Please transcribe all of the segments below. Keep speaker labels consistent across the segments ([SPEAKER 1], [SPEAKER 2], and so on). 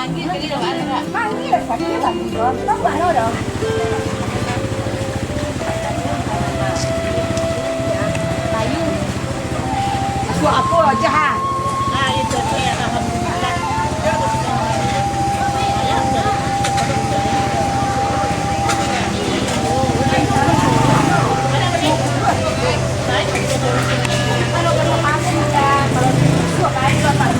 [SPEAKER 1] manggil jadi dong ada.
[SPEAKER 2] Manggil tadi lagi dong. Tahu mana dong? Layu. Aku apa aja ha?
[SPEAKER 1] Ah itu dia alhamdulillah.
[SPEAKER 2] Kalau kamu udah kalau suka aja tak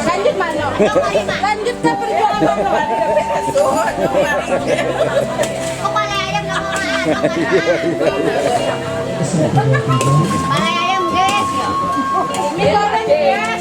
[SPEAKER 2] lanjut mana? Lanjut ke perjuangan
[SPEAKER 3] Kepala ayam nggak mau makan. Kepala ayam guys ya.
[SPEAKER 2] Mie goreng guys.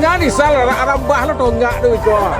[SPEAKER 4] nyanyi salah anak mbah lo tuh enggak tuh kok.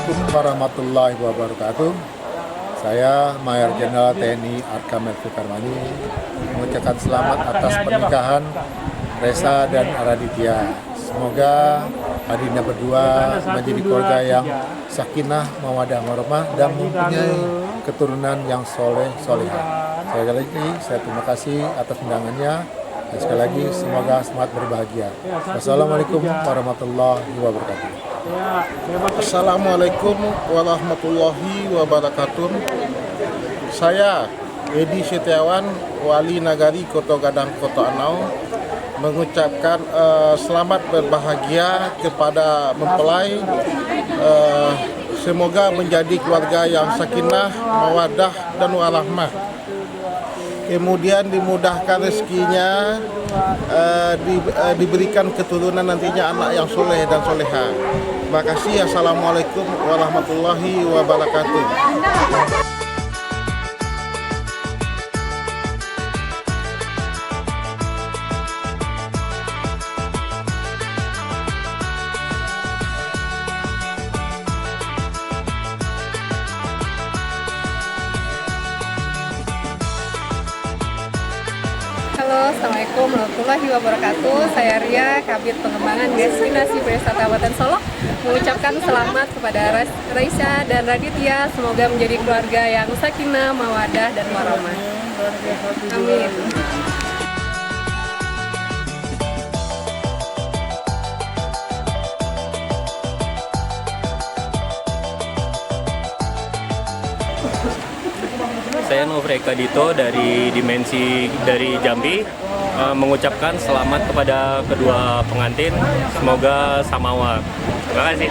[SPEAKER 5] Assalamualaikum warahmatullahi wabarakatuh. Saya Mayor Jenderal TNI Arkam Elvi-Karmani mengucapkan selamat atas pernikahan Resa dan Raditya. Semoga adinda berdua menjadi keluarga yang sakinah, mawaddah, warahmah dan mempunyai keturunan yang soleh solehah. Sekali lagi saya terima kasih atas undangannya dan sekali lagi semoga semangat berbahagia. Wassalamualaikum warahmatullahi wabarakatuh.
[SPEAKER 6] Assalamualaikum warahmatullahi wabarakatuh. Saya Edi Setiawan, Wali Nagari Kota Gadang Kota Anau, mengucapkan selamat berbahagia kepada mempelai. Semoga menjadi keluarga yang sakinah, mawaddah dan warahmah. Kemudian dimudahkan rezekinya, diberikan keturunan nantinya anak yang soleh dan soleha. Terima kasih. Assalamualaikum warahmatullahi wabarakatuh.
[SPEAKER 2] Halo, Assalamualaikum warahmatullahi wabarakatuh. Saya Ria, Kabid Pengembangan Destinasi Wisata Kabupaten Solo, mengucapkan selamat kepada Raisa dan Raditya. Semoga menjadi keluarga yang sakinah, mawaddah, dan warahmah. Amin.
[SPEAKER 7] Saya Nofreka Dito dari Dimensi dari Jambi. mengucapkan selamat kepada kedua pengantin. Semoga samawa. Terima kasih.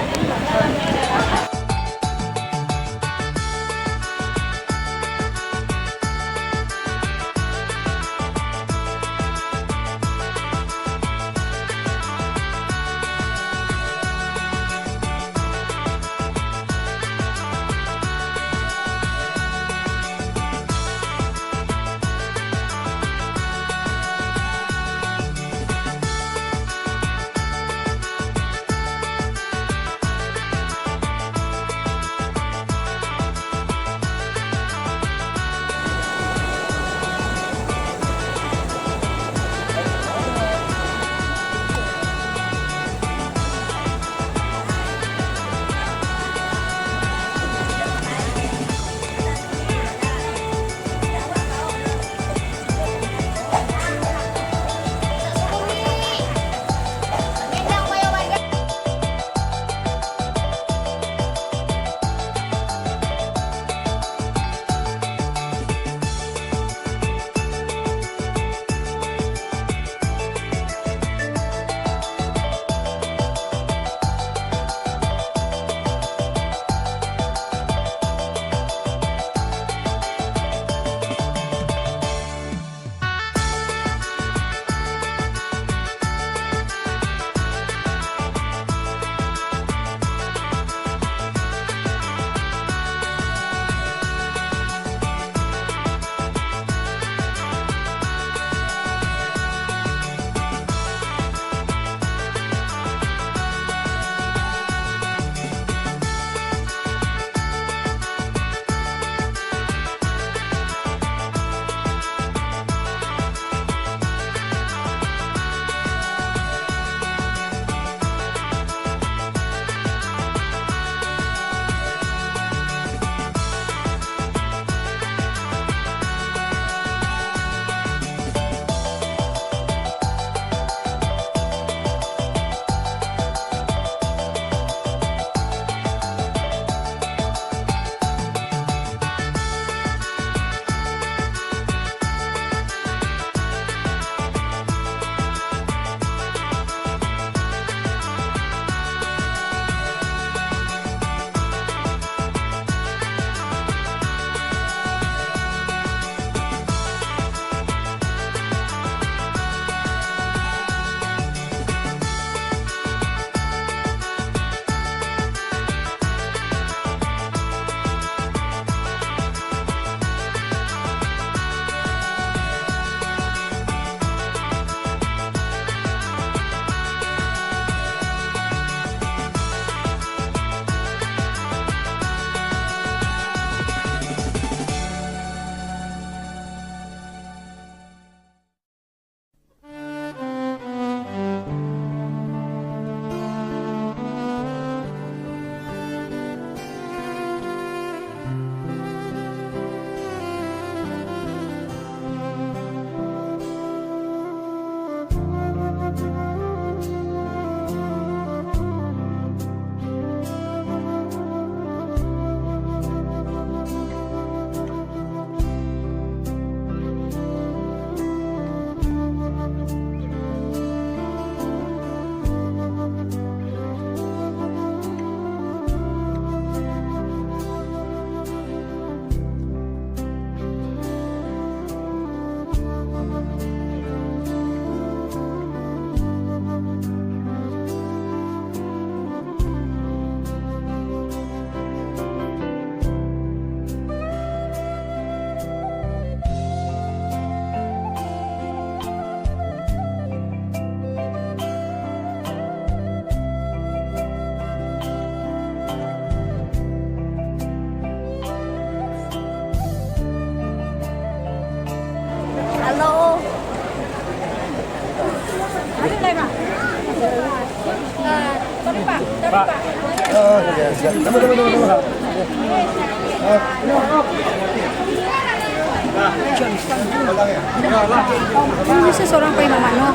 [SPEAKER 8] Ini seorang pengen ano,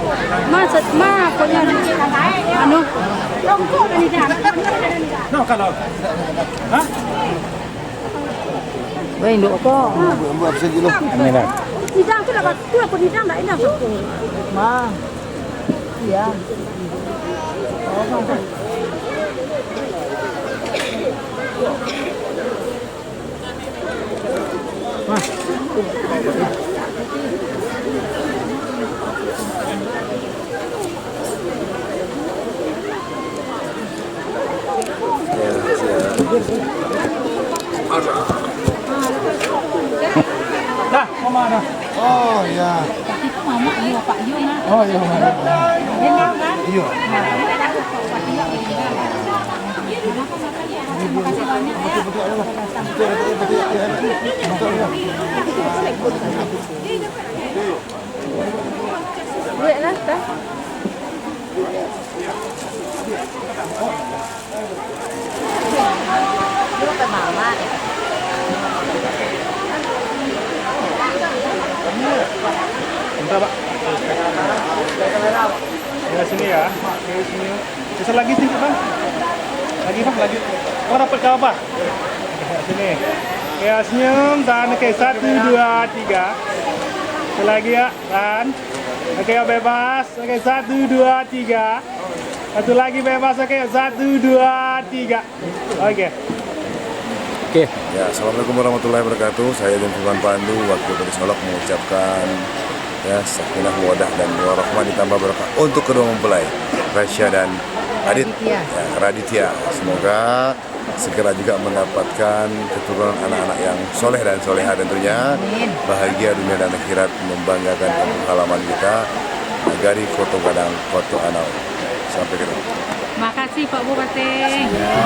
[SPEAKER 8] punya ano, rongkok kan ini.
[SPEAKER 4] No, kalau. Hah?
[SPEAKER 8] Baik, dok ko.
[SPEAKER 6] Buat segilo.
[SPEAKER 4] Ini lah.
[SPEAKER 8] Hidang tu dapat tu aku hidang dah hidang satu.
[SPEAKER 1] Ma. Iya.
[SPEAKER 4] Dah, mama dah.
[SPEAKER 6] Oh ya.
[SPEAKER 8] Itu mama iyo Pak iyo nah.
[SPEAKER 4] Oh iya, mama.
[SPEAKER 8] Benar kan?
[SPEAKER 6] Iya.
[SPEAKER 8] Terima kasih banyak ya.
[SPEAKER 2] Duit lah, dah.
[SPEAKER 4] Bentar, Pak. Ya, sini ya. Oke, sini. Bisa lagi sedikit, Bang. Lagi, Bang, lagi. Kau dapat ke apa? Sini. Ya, senyum. Dan oke, 1, 2, 3. Sekali lagi ya, dan. Oke, bebas. Oke, 1, 2, 3. Satu lagi bebas. Oke, 1, 2, 3. Oke.
[SPEAKER 5] Oke. Ya, assalamualaikum warahmatullahi wabarakatuh. Saya dan Firman Pandu, wakil dari Solok mengucapkan ya sakinah mawaddah dan warahmah ditambah berkah untuk kedua mempelai Raisya dan Adit ya, Raditya. Semoga segera juga mendapatkan keturunan anak-anak yang soleh dan soleha tentunya. Bahagia dunia dan akhirat, membanggakan kampung halaman kita. Nagari Koto Gadang, Koto Anau. Sampai ketemu.
[SPEAKER 8] Makasih Pak Bupati.
[SPEAKER 5] Ya.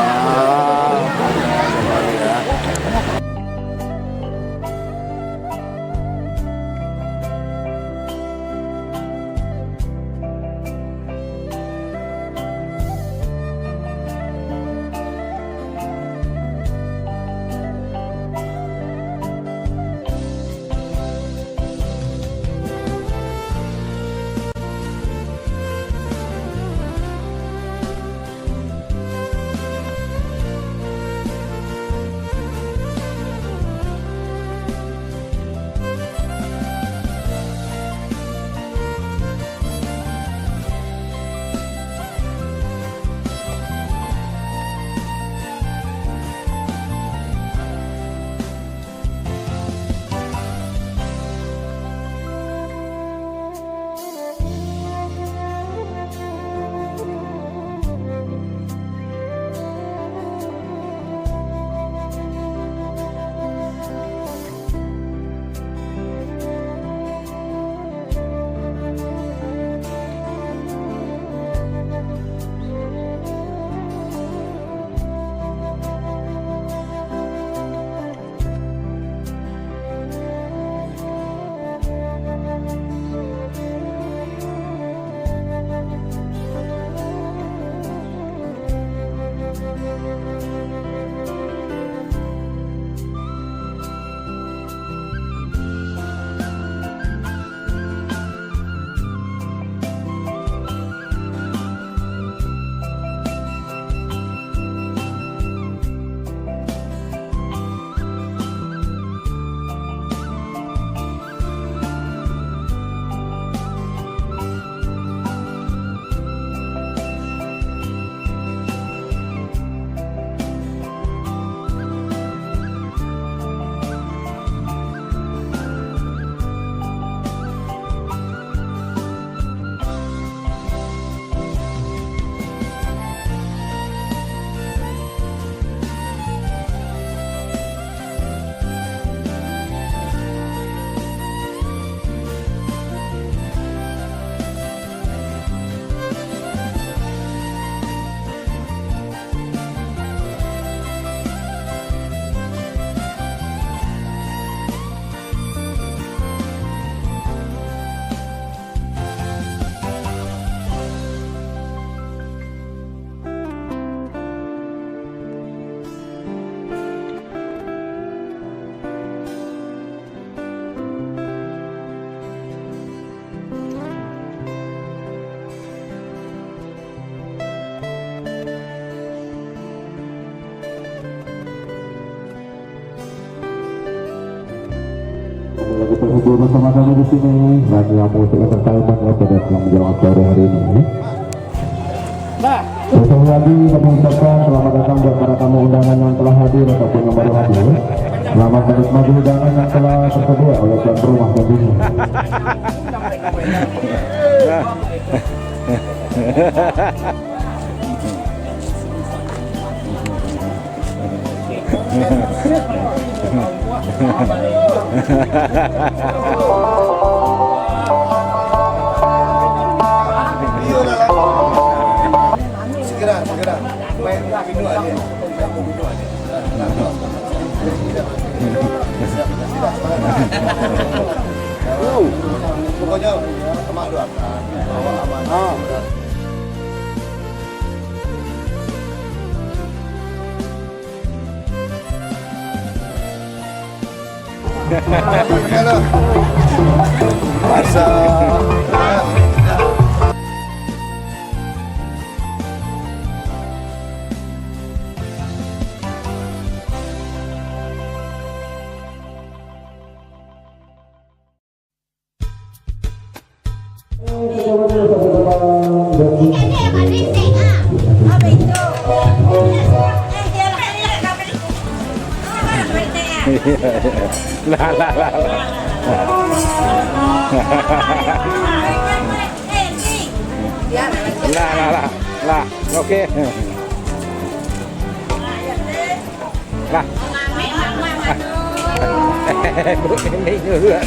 [SPEAKER 9] berkumpul bersama kami di sini dan yang musik entertainment pada yang menjelang sore hari ini. Sekali lagi kami ucapkan selamat datang buat para tamu undangan yang telah hadir ataupun yang baru hadir. Selamat menikmati hidangan yang telah tersedia oleh tuan rumah tentunya.
[SPEAKER 6] Segera main video aja. Pokoknya sama doakan bahwa amanah. Masa
[SPEAKER 9] oke. Ini duluan.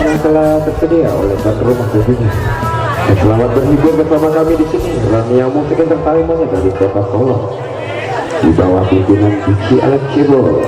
[SPEAKER 9] Yang telah tersedia oleh tuan rumah tentunya. Selamat berhibur bersama kami di sini. Rania Musik Entertainment dari Kota Solo di bawah pimpinan Diki Alex Cibol.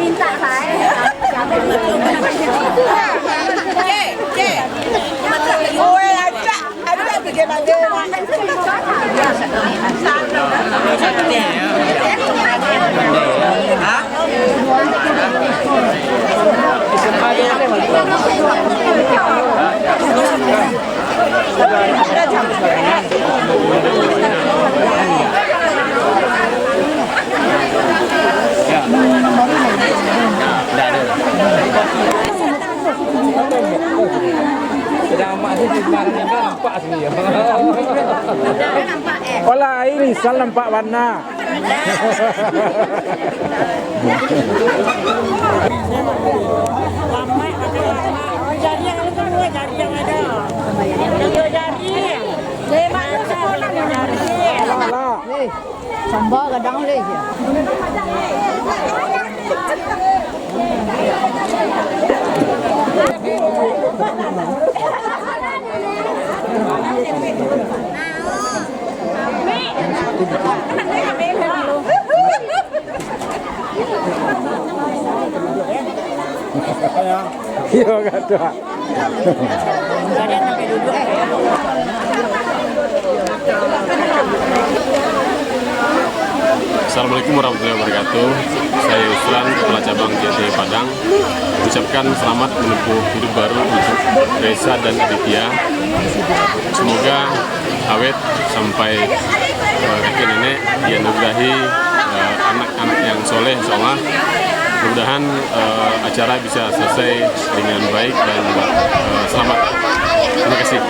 [SPEAKER 3] Minta saya.
[SPEAKER 1] Oh lah ini salah nampak warna.
[SPEAKER 8] Sambal kadang leh je.
[SPEAKER 1] Iya kata.
[SPEAKER 7] Assalamualaikum warahmatullahi wabarakatuh. Saya Yusran, Kepala Cabang JT Padang. Ucapkan selamat menempuh hidup baru untuk Reza dan Aditya. Semoga awet sampai kakek nenek, dianugerahi anak-anak yang soleh, insyaallah. Mudah-mudahan acara bisa selesai dengan baik dan selamat. Terima kasih.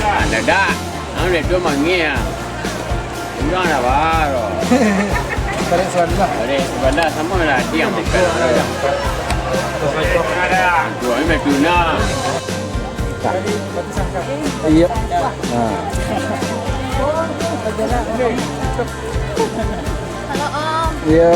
[SPEAKER 10] Ada dah, anu itu manggil. Enggak ada baru.
[SPEAKER 1] Tarik sebelah.
[SPEAKER 10] Tarik sebelah sama lah dia makan. Ada. Dua ini tuna.
[SPEAKER 1] Iya.
[SPEAKER 3] Halo Om.
[SPEAKER 1] Iya.